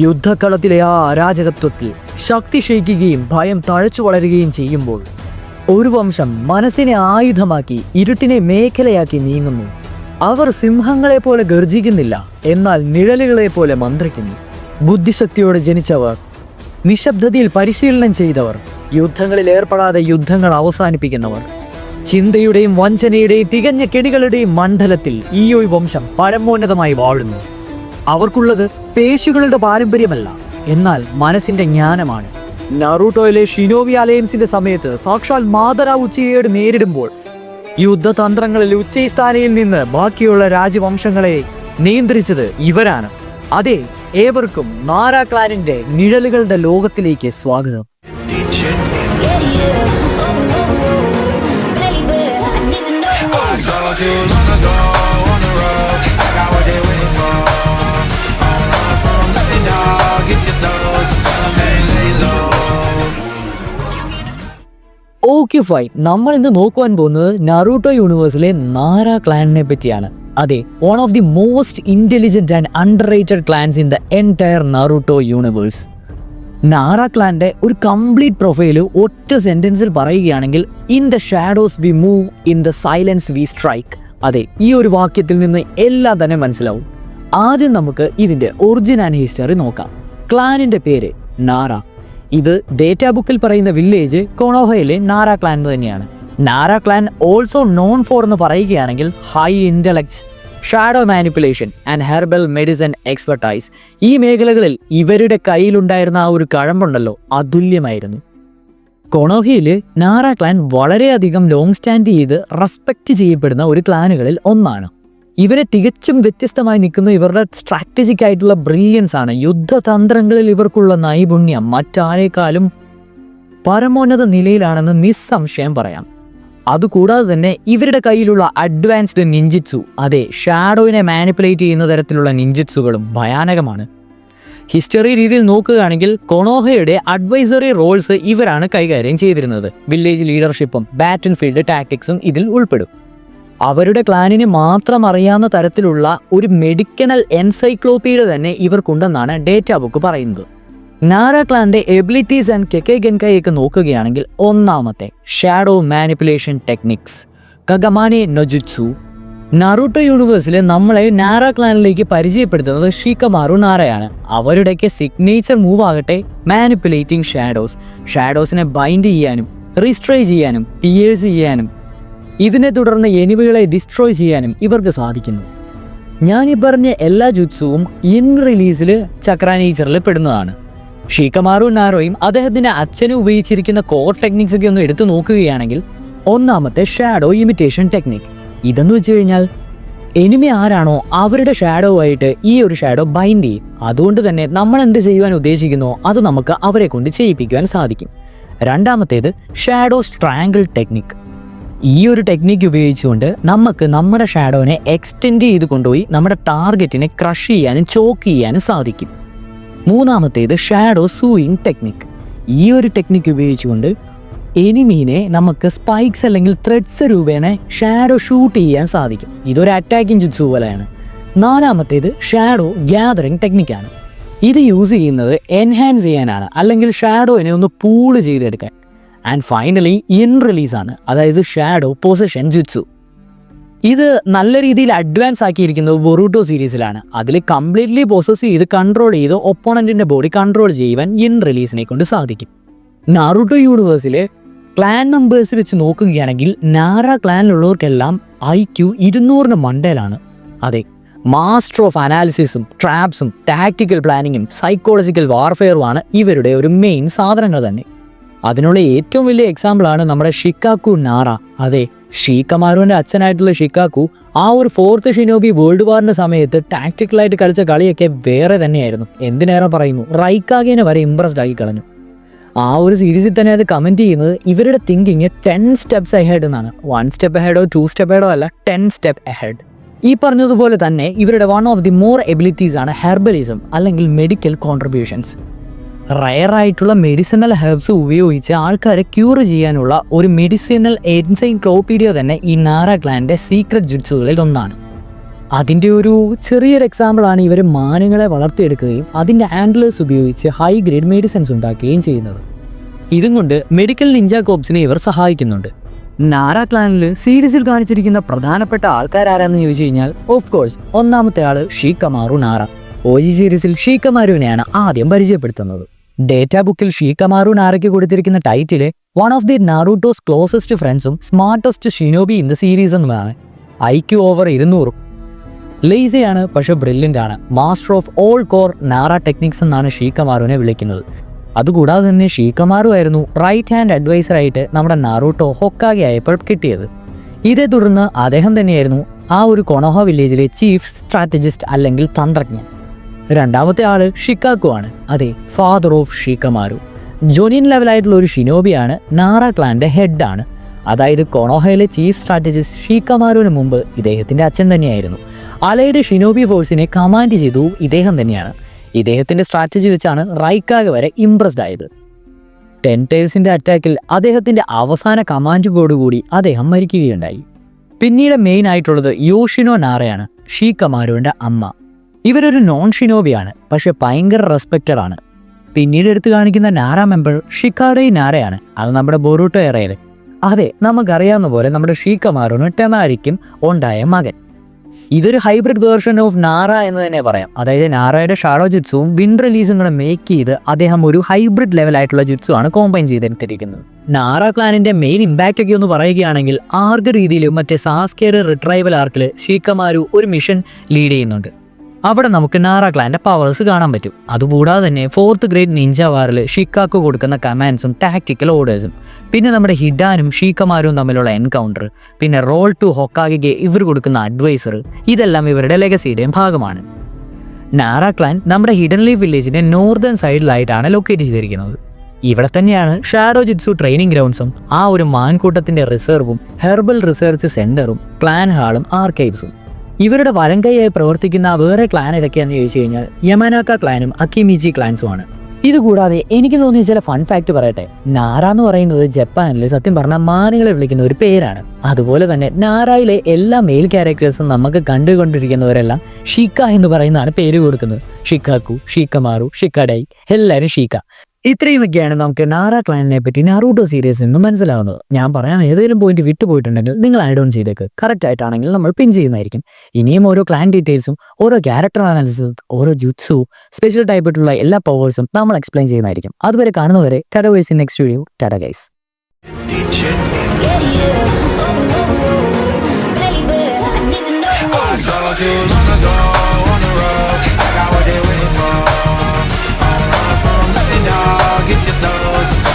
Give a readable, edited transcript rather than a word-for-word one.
യുദ്ധക്കളത്തിലെ ആ അരാജകത്വത്തിൽ ശക്തി ക്ഷയിക്കുകയും ഭയം തഴച്ചു വളരുകയും ചെയ്യുമ്പോൾ ഒരു വംശം മനസ്സിനെ ആയുധമാക്കി ഇരുട്ടിനെ മേഖലയാക്കി നീങ്ങുന്നു. അവർ സിംഹങ്ങളെ പോലെ ഗർജിക്കുന്നില്ല, എന്നാൽ നിഴലുകളെ പോലെ മന്ത്രിക്കുന്നു. ബുദ്ധിശക്തിയോടെ ജനിച്ചവർ, നിശബ്ദതയിൽ പരിശീലനം ചെയ്തവർ, യുദ്ധങ്ങളിൽ ഏർപ്പെടാതെ യുദ്ധങ്ങൾ അവസാനിപ്പിക്കുന്നവർ, ചിന്തയുടെയും വഞ്ചനയുടെയും തികഞ്ഞ കെണികളുടെയും മണ്ഡലത്തിൽ ഈ ഒരു വംശം പരമോന്നതമായി വാഴുന്നു. അവർക്കുള്ളത് പേശികളുടെ പാരമ്പര്യമല്ല, എന്നാൽ മനസ്സിന്റെ ജ്ഞാനമാണ്. നറൂട്ടോയിലെ ഷിനോബി അലയൻസിന്റെ സമയത്ത് സാക്ഷാൽ മാതര ഉച്ചയോട് നേരിടുമ്പോൾ യുദ്ധതന്ത്രങ്ങളിൽ ഉച്ചസ്ഥാനയിൽ നിന്ന് ബാക്കിയുള്ള രാജവംശങ്ങളെ നിയന്ത്രിച്ചത് ഇവരാണ്. അതെ, ഏവർക്കും നാരാ ക്ലാനിന്റെ നിഴലുകളുടെ ലോകത്തിലേക്ക് സ്വാഗതം. ഓക്കെ ഫൈൻ, നമ്മൾ ഇന്ന് നോക്കുവാൻ പോകുന്നത് നറൂട്ടോ യൂണിവേഴ്സിലെ നാരാ ക്ലാനിനെ പറ്റിയാണ്. അതെ, one of the most intelligent and underrated clans in the entire Naruto universe. Nara ക്ലാന്റെ ഒരു കംപ്ലീറ്റ് പ്രൊഫൈല് ഒറ്റ സെന്റൻസിൽ പറയുകയാണെങ്കിൽ, in the shadows we move, in the silence we strike. അതെ, ഈ ഒരു വാക്യത്തിൽ നിന്ന് എല്ലാം തന്നെ മനസ്സിലാവും. ആദ്യം നമുക്ക് ഇതിന്റെ ഒറിജിൻ ആൻഡ് ഹിസ്റ്ററി നോക്കാം. ക്ലാനിന്റെ പേര് നാര. ഇത് ഡേറ്റാ ബുക്കിൽ പറയുന്ന വില്ലേജ് കൊണോഹയിലെ നാരാ ക്ലാൻ തന്നെയാണ്. Nara clan also known for എന്ന് പറയുകയാണെങ്കിൽ high ഇന്റലക്ട്സ്, shadow manipulation and herbal medicine expertise. ഈ മേഖലകളിൽ ഇവരുടെ കയ്യിലുണ്ടായിരുന്ന ആ ഒരു കഴമ്പുണ്ടല്ലോ, അതുല്യമായിരുന്നു. കൊണോഹയിൽ നാരാ ക്ലാൻ വളരെയധികം ലോങ് സ്റ്റാൻഡ് ചെയ്ത് റെസ്പെക്റ്റ് ചെയ്യപ്പെടുന്ന ഒരു ക്ലാനുകളിൽ ഒന്നാണ്. ഇവരെ തികച്ചും വ്യത്യസ്തമായി നിൽക്കുന്ന ഇവരുടെ സ്ട്രാറ്റജിക് ആയിട്ടുള്ള ബ്രില്യൻസ് ആണ്. യുദ്ധതന്ത്രങ്ങളിൽ ഇവർക്കുള്ള നൈപുണ്യം മറ്റാരേക്കാളും പരമോന്നത നിലയിലാണെന്ന് നിസ്സംശയം പറയാം. അതുകൂടാതെ തന്നെ ഇവരുടെ കയ്യിലുള്ള അഡ്വാൻസ്ഡ് നിഞ്ചിറ്റ്സു, അതെ, ഷാഡോയിനെ മാനിപ്പുലേറ്റ് ചെയ്യുന്ന തരത്തിലുള്ള നിഞ്ചിറ്റ്സുകളും ഭയാനകമാണ്. ഹിസ്റ്ററി രീതിയിൽ നോക്കുകയാണെങ്കിൽ കൊണോഹയുടെ അഡ്വൈസറി റോൾസ് ഇവരാണ് കൈകാര്യം ചെയ്തിരുന്നത്. വില്ലേജ് ലീഡർഷിപ്പും ബാറ്റിൽ ഫീൽഡ് ടാക്ടിക്സും ഇതിൽ ഉൾപ്പെടും. അവരുടെ ക്ലാനിന് മാത്രം അറിയാവുന്ന തരത്തിലുള്ള ഒരു മെഡിക്കൽ എൻസൈക്ലോപ്പീഡിയ തന്നെ ഇവർക്കുണ്ടെന്നാണ് ഡേറ്റാ ബുക്ക് പറയുന്നത്. നാരാ ക്ലാന്റെ എബിലിറ്റീസ് ആൻഡ് കെക്കൈഗെൻകൈയൊക്കെ നോക്കുകയാണെങ്കിൽ, ഒന്നാമത്തെ ഷാഡോ മാനിപ്പുലേഷൻ ടെക്നിക്സ്, കഗമാനെ നൊജുത്സു. നറൂട്ടോ യൂണിവേഴ്സിൽ നമ്മളെ നാരാ ക്ലാനിലേക്ക് പരിചയപ്പെടുത്തുന്നത് ഷിക്കമാറു നാരയാണ്. അവരുടെയൊക്കെ സിഗ്നേച്ചർ മൂവ് ആകട്ടെ മാനിപ്പുലേറ്റിംഗ് ഷാഡോസിനെ ബൈൻഡ് ചെയ്യാനും റീസ്ട്രേ ചെയ്യാനും പിയേഴ്സ് ചെയ്യാനും ഇതിനെ തുടർന്ന് എനിമികളെ ഡിസ്ട്രോയ് ചെയ്യാനും ഇവർക്ക് സാധിക്കുന്നു. ഞാനീ പറഞ്ഞ എല്ലാ ജുത്സുവും ഇൻ റിലീസിൽ ചക്ര നേച്ചറിൽ പെടുന്നതാണ്. ഷിക്കമാറു നാരോയും അദ്ദേഹത്തിൻ്റെ അച്ഛനും ഉപയോഗിച്ചിരിക്കുന്ന കോർ ടെക്നിക്സ് ഒക്കെ ഒന്ന് എടുത്തു നോക്കുകയാണെങ്കിൽ, ഒന്നാമത്തെ ഷാഡോ ഇമിറ്റേഷൻ ടെക്നിക്. ഇതെന്ന് വെച്ച് കഴിഞ്ഞാൽ എനിമി ആരാണോ അവരുടെ ഷാഡോ ആയിട്ട് ഈ ഒരു ഷാഡോ ബൈൻഡ് ചെയ്യും. അതുകൊണ്ട് തന്നെ നമ്മൾ എന്ത് ചെയ്യുവാൻ ഉദ്ദേശിക്കുന്നോ അത് നമുക്ക് അവരെ കൊണ്ട് ചെയ്യിപ്പിക്കുവാൻ സാധിക്കും. രണ്ടാമത്തേത് ഷാഡോ സ്ട്രാങ്കിൾ ടെക്നിക്. ഈ ഒരു ടെക്നിക്ക് ഉപയോഗിച്ചുകൊണ്ട് നമുക്ക് നമ്മുടെ ഷാഡോനെ എക്സ്റ്റെൻഡ് ചെയ്ത് കൊണ്ടുപോയി നമ്മുടെ ടാർഗറ്റിനെ ക്രഷ് ചെയ്യാനും ചോക്ക് ചെയ്യാനും സാധിക്കും. മൂന്നാമത്തേത് ഷാഡോ സൂയിങ് ടെക്നിക്. ഈ ഒരു ടെക്നിക്ക് ഉപയോഗിച്ചുകൊണ്ട് എനിമീനെ നമുക്ക് സ്പൈക്സ് അല്ലെങ്കിൽ ത്രെഡ്സ് രൂപേണ ഷാഡോ ഷൂട്ട് ചെയ്യാൻ സാധിക്കും. ഇതൊരു അറ്റാക്കിംഗ് ജുത്സു പോലെയാണ്. നാലാമത്തേത് ഷാഡോ ഗ്യാതറിംഗ് ടെക്നിക്കാണ്. ഇത് യൂസ് ചെയ്യുന്നത് എൻഹാൻസ് ചെയ്യാനാണ്, അല്ലെങ്കിൽ ഷാഡോനെ ഒന്ന് പൂള് ചെയ്തെടുക്കാൻ. ആൻഡ് ഫൈനലി ഇൻ റിലീസാണ്, അതായത് ഷാഡോ പൊസഷൻ ജുത്സു. ഇത് നല്ല രീതിയിൽ അഡ്വാൻസ് ആക്കിയിരിക്കുന്നത് ബൊറൂട്ടോ സീരീസിലാണ്. അതിൽ കംപ്ലീറ്റ്ലി പൊസസ് ചെയ്ത് കൺട്രോൾ ചെയ്ത് ഒപ്പോണൻറ്റിൻ്റെ ബോഡി കൺട്രോൾ ചെയ്യുവാൻ ഇൻ റിലീസിനെ കൊണ്ട് സാധിക്കും. നറൂട്ടോ യൂണിവേഴ്സിലെ ക്ലാൻ നമ്പേഴ്സ് വെച്ച് നോക്കുകയാണെങ്കിൽ നാരാ ക്ലാനിലുള്ളവർക്കെല്ലാം IQ 200 മണ്ടയിലാണ്. അതെ, മാസ്റ്റർ ഓഫ് അനാലിസിസും ട്രാപ്സും ടാക്ടിക്കൽ പ്ലാനിങ്ങും സൈക്കോളജിക്കൽ വാർഫെയറുമാണ് ഇവരുടെ ഒരു മെയിൻ സാധനങ്ങൾ തന്നെ. അതിനുള്ള ഏറ്റവും വലിയ എക്സാമ്പിളാണ് നമ്മുടെ ഷിക്കാക്കു നാര. അതെ, ഷീക്കമാരുവിൻ്റെ അച്ഛനായിട്ടുള്ള ഷിക്കാക്കു ആ ഒരു 4th ഷിനോബി വേൾഡ് വാറിൻ്റെ സമയത്ത് ടാക്ടിക്കലായിട്ട് കളിച്ച കളിയൊക്കെ വേറെ തന്നെയായിരുന്നു. എന്തിനേറെ പറയുന്നു, റൈക്കാഗേനെ വരെ ഇംപ്രസ്ഡ് ആക്കി കളഞ്ഞു. ആ ഒരു സീരീസിൽ തന്നെ അത് കമൻറ്റ് ചെയ്യുന്നത് ഇവരുടെ തിങ്കിങ് 10 steps ahead എന്നാണ്. 1 step ahead 2 step ahead അല്ല, 10 step ahead. ഈ പറഞ്ഞതുപോലെ തന്നെ ഇവരുടെ one of the more abilities ആണ് ഹെർബലിസം അല്ലെങ്കിൽ മെഡിക്കൽ കോൺട്രിബ്യൂഷൻസ്. റയറായിട്ടുള്ള മെഡിസിനൽ ഹെർബ്സ് ഉപയോഗിച്ച് ആൾക്കാരെ ക്യൂർ ചെയ്യാനുള്ള ഒരു മെഡിസിനൽ എൻസൈക്ലോപ്പീഡിയ തന്നെ ഈ നാരാ ക്ലാൻ്റെ സീക്രട്ട് ജുട്സുകളിൽ ഒന്നാണ്. അതിൻ്റെ ഒരു ചെറിയൊരു എക്സാമ്പിളാണ് ഇവർ മാനുകളെ വളർത്തിയെടുക്കുകയും അതിൻ്റെ ആൻഡ്ലേഴ്സ് ഉപയോഗിച്ച് ഹൈ ഗ്രേഡ് മെഡിസിൻസ് ഉണ്ടാക്കുകയും ചെയ്യുന്നത്. ഇതും കൊണ്ട് മെഡിക്കൽ നിഞ്ച കോപ്സിനെ ഇവർ സഹായിക്കുന്നുണ്ട്. നാര ക്ലാനിൽ സീരീസിൽ കാണിച്ചിരിക്കുന്ന പ്രധാനപ്പെട്ട ആൾക്കാരാരെന്ന് ചോദിച്ചു കഴിഞ്ഞാൽ ഓഫ് കോഴ്സ് ഒന്നാമത്തെ ആള് ഷീക്കമാറു നാര. OG സീരീസിൽ ഷീക്കമാരുവിനെയാണ് ആദ്യം പരിചയപ്പെടുത്തുന്നത്. ഡേറ്റാ ബുക്കിൽ ഷീക്കമാറു നാരയ്ക്ക് കൊടുത്തിരിക്കുന്ന title one of the Naruto's closest ഫ്രണ്ട്സും smartest shinobi in the series എന്നതാണ്. IQ over 200. ലേസിയാണ്, പക്ഷെ ബ്രില്യൻ്റ് ആണ്. Master of all core Nara techniques എന്നാണ് ഷീക്കമാറുവിനെ വിളിക്കുന്നത്. അതുകൂടാതെ തന്നെ ഷീക്കമാറു ആയിരുന്നു റൈറ്റ് ഹാൻഡ് അഡ്വൈസറായിട്ട് നമ്മുടെ നാറൂട്ടോ ഹൊക്കാഗെ ആയപ്പോൾ കിട്ടിയത്. ഇതേ തുടർന്ന് അദ്ദേഹം തന്നെയായിരുന്നു ആ ഒരു കൊണോഹ വില്ലേജിലെ ചീഫ് സ്ട്രാറ്റജിസ്റ്റ് അല്ലെങ്കിൽ തന്ത്രജ്ഞൻ. രണ്ടാമത്തെ ആള് ഷിക്കാക്കു ആണ്. അതെ, ഫാദർ ഓഫ് ഷീക്കമാരു. ജോനിയൻ ലെവലായിട്ടുള്ള ഒരു ഷിനോബിയാണ്. നാര ക്ലാൻ്റെ ഹെഡാണ്. അതായത് കൊണോഹയിലെ ചീഫ് സ്ട്രാറ്റജിസ്റ്റ് ഷീക്കമാരുവിന് മുമ്പ് ഇദ്ദേഹത്തിൻ്റെ അച്ഛൻ തന്നെയായിരുന്നു. അലയുടെ ഷിനോബി ഫോഴ്സിനെ കമാൻഡ് ചെയ്തു ഇദ്ദേഹം തന്നെയാണ്. ഇദ്ദേഹത്തിൻ്റെ സ്ട്രാറ്റജി വെച്ചാണ് റൈക്കാഗ് വരെ ഇംപ്രസ്ഡ് ആയത്. 10 ടൈൽസിൻ്റെ അറ്റാക്കിൽ അദ്ദേഹത്തിൻ്റെ അവസാന കമാൻഡോടുകൂടി അദ്ദേഹം മരിക്കുകയുണ്ടായി. പിന്നീട് മെയിൻ ആയിട്ടുള്ളത് യോഷിനോ നാരയാണ്, ഷീക്കമാരുവിൻ്റെ അമ്മ. ഇവരൊരു നോൺ ഷിനോബിയാണ്, പക്ഷെ ഭയങ്കര റെസ്പെക്റ്റഡ് ആണ്. പിന്നീട് എടുത്തു കാണിക്കുന്ന നാര മെമ്പർ ഷിക്കാഡൈ നാരയാണ്. അത് നമ്മുടെ ബൊറൂട്ടോ എറയിൽ. അതെ, നമുക്കറിയാവുന്ന പോലെ നമ്മുടെ ഷീക്കമാറുവിനും ടെമാരിക്കും ഉണ്ടായ മകൻ. ഇതൊരു ഹൈബ്രിഡ് വേർഷൻ ഓഫ് നാര എന്ന് തന്നെ പറയാം. അതായത് നാരയുടെ ഷാഡോ ജുറ്റ്സും വിൻഡ് റിലീസും കൂടെ മേക്ക് ചെയ്ത് അദ്ദേഹം ഒരു ഹൈബ്രിഡ് ലെവലായിട്ടുള്ള ജുറ്റ്സു ആണ് കോമ്പൈൻ ചെയ്തെടുത്തിരിക്കുന്നത്. നാര ക്ലാനിന്റെ മെയിൻ ഇമ്പാക്റ്റ് ഒക്കെ ഒന്ന് പറയുകയാണെങ്കിൽ ആർഗ് രീതിയിലും മറ്റേ സാസ്കേഡ് റിട്രൈവൽ ആർക്കിൽ ഷീക്കമാരു ഒരു മിഷൻ ലീഡ് ചെയ്യുന്നുണ്ട്. അവിടെ നമുക്ക് നാര ക്ലാൻ്റെ പവേഴ്സ് കാണാൻ പറ്റും. അതുകൂടാതെ തന്നെ 4th ഗ്രേഡ് നിഞ്ച വാറിൽ ഷിക്കാക്കു കൊടുക്കുന്ന കമാൻഡ്സും ടാക്ടിക്കൽ ഓർഡേഴ്സും, പിന്നെ നമ്മുടെ ഹിഡാനും ഷീക്കമാരും തമ്മിലുള്ള എൻകൗണ്ടർ, പിന്നെ റോൾ ടു ഹൊക്കാഗെക്ക് ഇവർ കൊടുക്കുന്ന അഡ്വൈസർ, ഇതെല്ലാം ഇവരുടെ ലെഗസിയുടെയും ഭാഗമാണ്. നാര ക്ലാൻ നമ്മുടെ ഹിഡൻ ലീഫ് വില്ലേജിന്റെ നോർത്തേൺ സൈഡിലായിട്ടാണ് ലൊക്കേറ്റ് ചെയ്തിരിക്കുന്നത്. ഇവിടെ തന്നെയാണ് ഷാഡോ ജിറ്റ്സു ട്രെയിനിങ് ഗ്രൗണ്ട്സും ആ ഒരു മാൻകൂട്ടത്തിന്റെ റിസർവും ഹെർബൽ റിസർച്ച് സെന്ററും ക്ലാൻ ഹാളും ആർക്കൈവ്സും. ഇവരുടെ വലങ്കയായി പ്രവർത്തിക്കുന്ന വേറെ ക്ലാൻ ഏതൊക്കെയാണെന്ന് ചോദിച്ചു കഴിഞ്ഞാൽ യമനാക്ക ക്ലാനും അക്കിമിജി ക്ലാൻസുമാണ്. ഇതുകൂടാതെ എനിക്ക് തോന്നിയ ചില ഫൺ ഫാക്ട് പറയട്ടെ. നാര എന്ന് പറയുന്നത് ജപ്പാനിൽ സത്യം പറഞ്ഞാൽ മാനുകളെ വിളിക്കുന്ന ഒരു പേരാണ്. അതുപോലെ തന്നെ നാരയിലെ എല്ലാ മെയിൽ ക്യാരക്ടേഴ്സും നമുക്ക് കണ്ടുകൊണ്ടിരിക്കുന്നവരെല്ലാം ഷീക്ക എന്ന് പറയുന്നതാണ് പേര് കൊടുക്കുന്നത്. ഷിക്കാക്കു, ഷീക്കമാറു, ഷിക്കാഡൈ, എല്ലാവരും ഷീക്ക. ഇത്രയുമൊക്കെയാണ് നമുക്ക് നാര ക്ലാനിനെ പറ്റി നാറൂട്ടോ സീരീസിൽ നിന്ന് മനസ്സിലാവുന്നത്. ഞാൻ പറയാൻ ഏതെങ്കിലും പോയിന്റ് വിട്ടുപോയിട്ടുണ്ടെങ്കിൽ നിങ്ങൾ ആഡ് ഓൺ ചെയ്തേക്ക്. കറക്റ്റ് ആയിട്ടാണെങ്കിൽ നമ്മൾ പിൻ ചെയ്യുന്നതായിരിക്കും. ഇനിയും ഓരോ ക്ലാൻ ഡീറ്റെയിൽസും ഓരോ ക്യാരക്ടർ അനാലിസിസും ഓരോ ജുറ്റ്സു സ്പെഷ്യൽ ടൈപ്പായിട്ടുള്ള എല്ലാ പവേഴ്സും നമ്മൾ എക്സ്പ്ലെയിൻ ചെയ്യുന്നതായിരിക്കും. അതുവരെ കാണുന്നവരെ Tata guys in next video. Tata guys. Get your soul, just